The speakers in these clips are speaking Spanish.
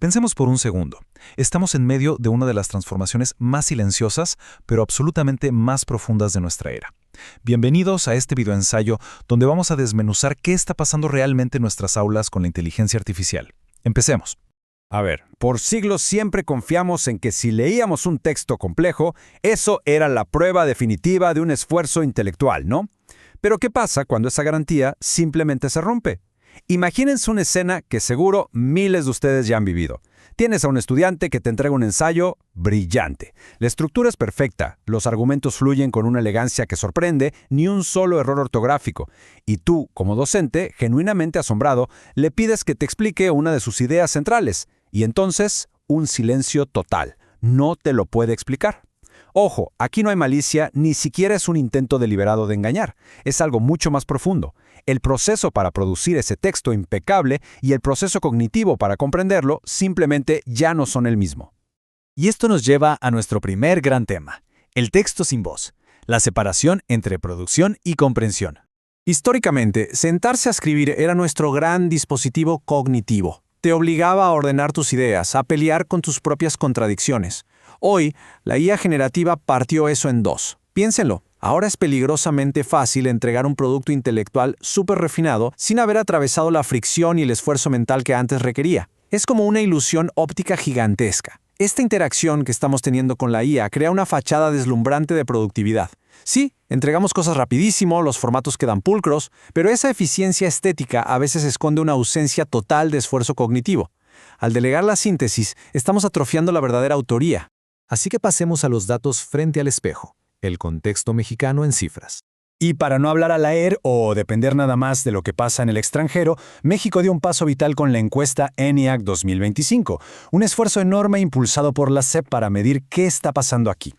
Pensemos por un segundo. Estamos en medio de una de las transformaciones más silenciosas, pero absolutamente más profundas de nuestra era. Bienvenidos a este videoensayo donde vamos a desmenuzar qué está pasando realmente en nuestras aulas con la inteligencia artificial. Empecemos. A ver, por siglos siempre confiamos en que si leíamos un texto complejo, eso era la prueba definitiva de un esfuerzo intelectual, ¿no? Pero ¿qué pasa cuando esa garantía simplemente se rompe? Imagínense una escena que seguro miles de ustedes ya han vivido. Tienes a un estudiante que te entrega un ensayo brillante. La estructura es perfecta, los argumentos fluyen con una elegancia que sorprende, ni un solo error ortográfico. Y tú, como docente, genuinamente asombrado, le pides que te explique una de sus ideas centrales. Y entonces, un silencio total. No te lo puede explicar. Ojo, aquí no hay malicia, ni siquiera es un intento deliberado de engañar. Es algo mucho más profundo. El proceso para producir ese texto impecable y el proceso cognitivo para comprenderlo simplemente ya no son el mismo. Y esto nos lleva a nuestro primer gran tema, el texto sin voz, la separación entre producción y comprensión. Históricamente, sentarse a escribir era nuestro gran dispositivo cognitivo. Te obligaba a ordenar tus ideas, a pelear con tus propias contradicciones. Hoy, la IA generativa partió eso en dos. Piénsenlo, ahora es peligrosamente fácil entregar un producto intelectual súper refinado sin haber atravesado la fricción y el esfuerzo mental que antes requería. Es como una ilusión óptica gigantesca. Esta interacción que estamos teniendo con la IA crea una fachada deslumbrante de productividad. Sí, entregamos cosas rapidísimo, los formatos quedan pulcros, pero esa eficiencia estética a veces esconde una ausencia total de esfuerzo cognitivo. Al delegar la síntesis, estamos atrofiando la verdadera autoría. Así que pasemos a los datos frente al espejo, el contexto mexicano en cifras. Y para no hablar al aire o depender nada más de lo que pasa en el extranjero, México dio un paso vital con la encuesta ENIAC 2025, un esfuerzo enorme impulsado por la SEP para medir qué está pasando aquí.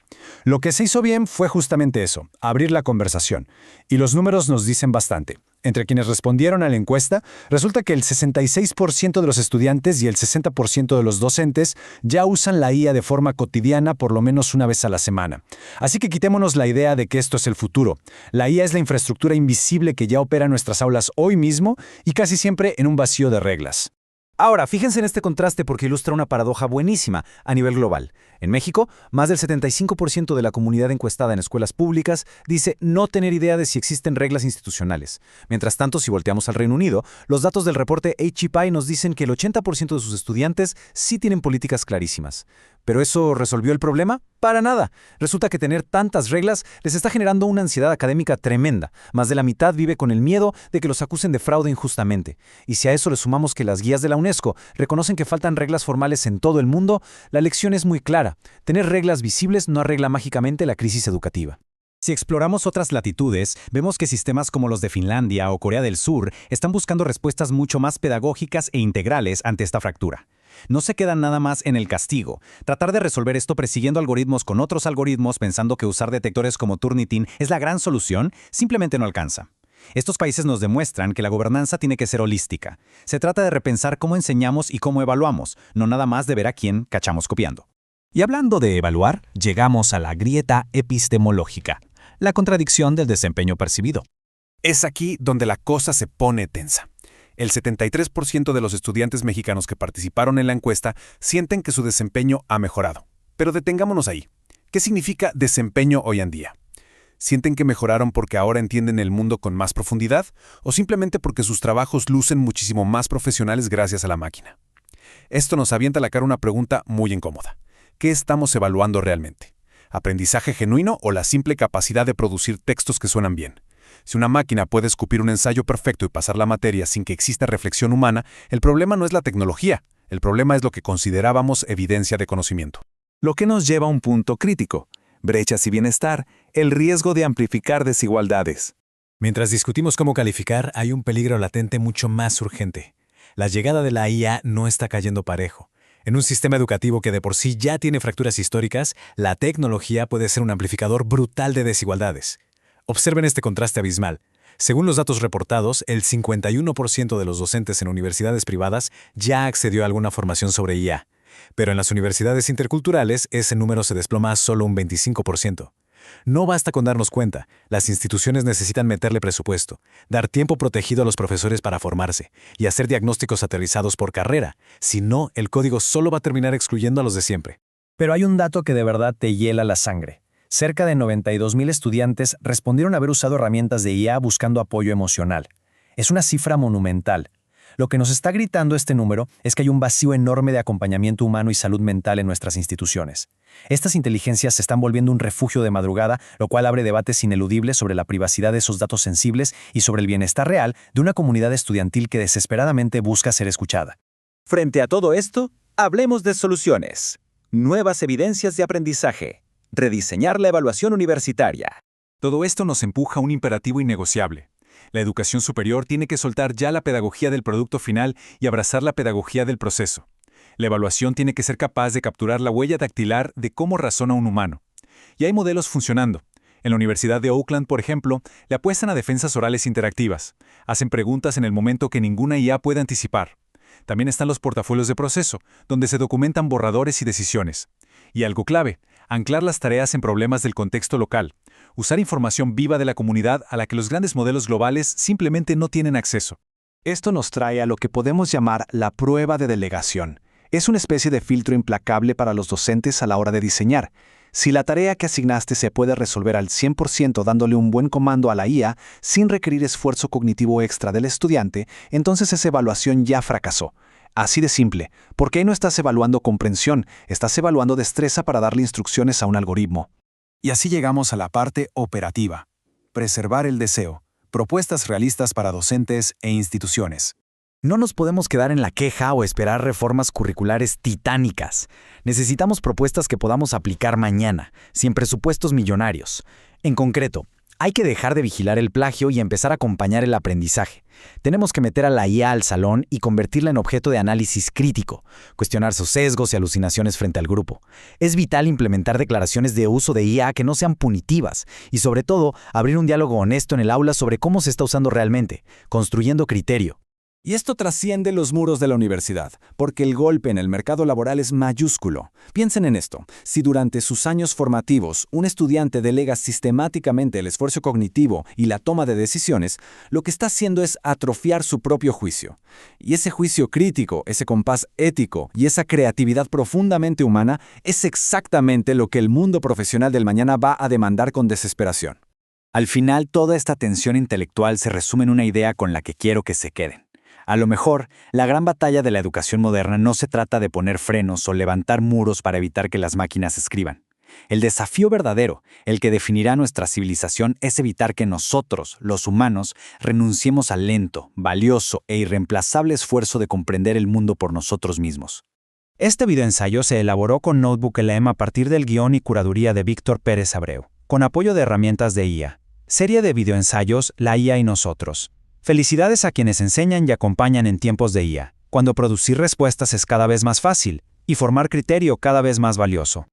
Lo que se hizo bien fue justamente eso, abrir la conversación. Y los números nos dicen bastante. Entre quienes respondieron a la encuesta, resulta que el 66% de los estudiantes y el 60% de los docentes ya usan la IA de forma cotidiana por lo menos una vez a la semana. Así que quitémonos la idea de que esto es el futuro. La IA es la infraestructura invisible que ya opera en nuestras aulas hoy mismo y casi siempre en un vacío de reglas. Ahora, fíjense en este contraste porque ilustra una paradoja buenísima a nivel global. En México, más del 75% de la comunidad encuestada en escuelas públicas dice no tener idea de si existen reglas institucionales. Mientras tanto, si volteamos al Reino Unido, los datos del reporte HEPI nos dicen que el 80% de sus estudiantes sí tienen políticas clarísimas. ¿Pero eso resolvió el problema? Para nada. Resulta que tener tantas reglas les está generando una ansiedad académica tremenda. Más de la mitad vive con el miedo de que los acusen de fraude injustamente. Y si a eso le sumamos que las guías de la UNESCO reconocen que faltan reglas formales en todo el mundo, la lección es muy clara. Tener reglas visibles no arregla mágicamente la crisis educativa. Si exploramos otras latitudes, vemos que sistemas como los de Finlandia o Corea del Sur están buscando respuestas mucho más pedagógicas e integrales ante esta fractura. No se quedan nada más en el castigo. Tratar de resolver esto persiguiendo algoritmos con otros algoritmos pensando que usar detectores como Turnitin es la gran solución, simplemente no alcanza. Estos países nos demuestran que la gobernanza tiene que ser holística. Se trata de repensar cómo enseñamos y cómo evaluamos, no nada más de ver a quién cachamos copiando. Y hablando de evaluar, llegamos a la grieta epistemológica, la contradicción del desempeño percibido. Es aquí donde la cosa se pone tensa. El 73% de los estudiantes mexicanos que participaron en la encuesta sienten que su desempeño ha mejorado. Pero detengámonos ahí. ¿Qué significa desempeño hoy en día? ¿Sienten que mejoraron porque ahora entienden el mundo con más profundidad o simplemente porque sus trabajos lucen muchísimo más profesionales gracias a la máquina? Esto nos avienta a la cara una pregunta muy incómoda. ¿Qué estamos evaluando realmente? ¿Aprendizaje genuino o la simple capacidad de producir textos que suenan bien? Si una máquina puede escupir un ensayo perfecto y pasar la materia sin que exista reflexión humana, el problema no es la tecnología, el problema es lo que considerábamos evidencia de conocimiento. Lo que nos lleva a un punto crítico: brechas y bienestar, el riesgo de amplificar desigualdades. Mientras discutimos cómo calificar, hay un peligro latente mucho más urgente. La llegada de la IA no está cayendo parejo. En un sistema educativo que de por sí ya tiene fracturas históricas, la tecnología puede ser un amplificador brutal de desigualdades. Observen este contraste abismal. Según los datos reportados, el 51% de los docentes en universidades privadas ya accedió a alguna formación sobre IA. Pero en las universidades interculturales, ese número se desploma a solo un 25%. No basta con darnos cuenta, las instituciones necesitan meterle presupuesto, dar tiempo protegido a los profesores para formarse y hacer diagnósticos aterrizados por carrera. Si no, el código solo va a terminar excluyendo a los de siempre. Pero hay un dato que de verdad te hiela la sangre. Cerca de 92,000 estudiantes respondieron haber usado herramientas de IA buscando apoyo emocional. Es una cifra monumental. Lo que nos está gritando este número es que hay un vacío enorme de acompañamiento humano y salud mental en nuestras instituciones. Estas inteligencias se están volviendo un refugio de madrugada, lo cual abre debates ineludibles sobre la privacidad de esos datos sensibles y sobre el bienestar real de una comunidad estudiantil que desesperadamente busca ser escuchada. Frente a todo esto, hablemos de soluciones. Nuevas evidencias de aprendizaje. Rediseñar la evaluación universitaria. Todo esto nos empuja a un imperativo innegociable. La educación superior tiene que soltar ya la pedagogía del producto final y abrazar la pedagogía del proceso. La evaluación tiene que ser capaz de capturar la huella dactilar de cómo razona un humano. Y hay modelos funcionando. En la Universidad de Oakland, por ejemplo, le apuestan a defensas orales interactivas. Hacen preguntas en el momento que ninguna IA puede anticipar. También están los portafolios de proceso, donde se documentan borradores y decisiones. Y algo clave, anclar las tareas en problemas del contexto local. Usar información viva de la comunidad a la que los grandes modelos globales simplemente no tienen acceso. Esto nos trae a lo que podemos llamar la prueba de delegación. Es una especie de filtro implacable para los docentes a la hora de diseñar. Si la tarea que asignaste se puede resolver al 100% dándole un buen comando a la IA sin requerir esfuerzo cognitivo extra del estudiante, entonces esa evaluación ya fracasó. Así de simple, porque ahí no estás evaluando comprensión, estás evaluando destreza para darle instrucciones a un algoritmo. Y así llegamos a la parte operativa. Preservar el deseo. Propuestas realistas para docentes e instituciones. No nos podemos quedar en la queja o esperar reformas curriculares titánicas. Necesitamos propuestas que podamos aplicar mañana, sin presupuestos millonarios. En concreto, hay que dejar de vigilar el plagio y empezar a acompañar el aprendizaje. Tenemos que meter a la IA al salón y convertirla en objeto de análisis crítico, cuestionar sus sesgos y alucinaciones frente al grupo. Es vital implementar declaraciones de uso de IA que no sean punitivas y, sobre todo, abrir un diálogo honesto en el aula sobre cómo se está usando realmente, construyendo criterio. Y esto trasciende los muros de la universidad, porque el golpe en el mercado laboral es mayúsculo. Piensen en esto. Si durante sus años formativos un estudiante delega sistemáticamente el esfuerzo cognitivo y la toma de decisiones, lo que está haciendo es atrofiar su propio juicio. Y ese juicio crítico, ese compás ético y esa creatividad profundamente humana es exactamente lo que el mundo profesional del mañana va a demandar con desesperación. Al final, toda esta tensión intelectual se resume en una idea con la que quiero que se queden. A lo mejor, la gran batalla de la educación moderna no se trata de poner frenos o levantar muros para evitar que las máquinas escriban. El desafío verdadero, el que definirá nuestra civilización, es evitar que nosotros, los humanos, renunciemos al lento, valioso e irreemplazable esfuerzo de comprender el mundo por nosotros mismos. Este videoensayo se elaboró con Notebook LM a partir del guión y curaduría de Víctor Pérez Abreu, con apoyo de herramientas de IA. Serie de videoensayos La IA y nosotros. Felicidades a quienes enseñan y acompañan en tiempos de IA, cuando producir respuestas es cada vez más fácil y formar criterio cada vez más valioso.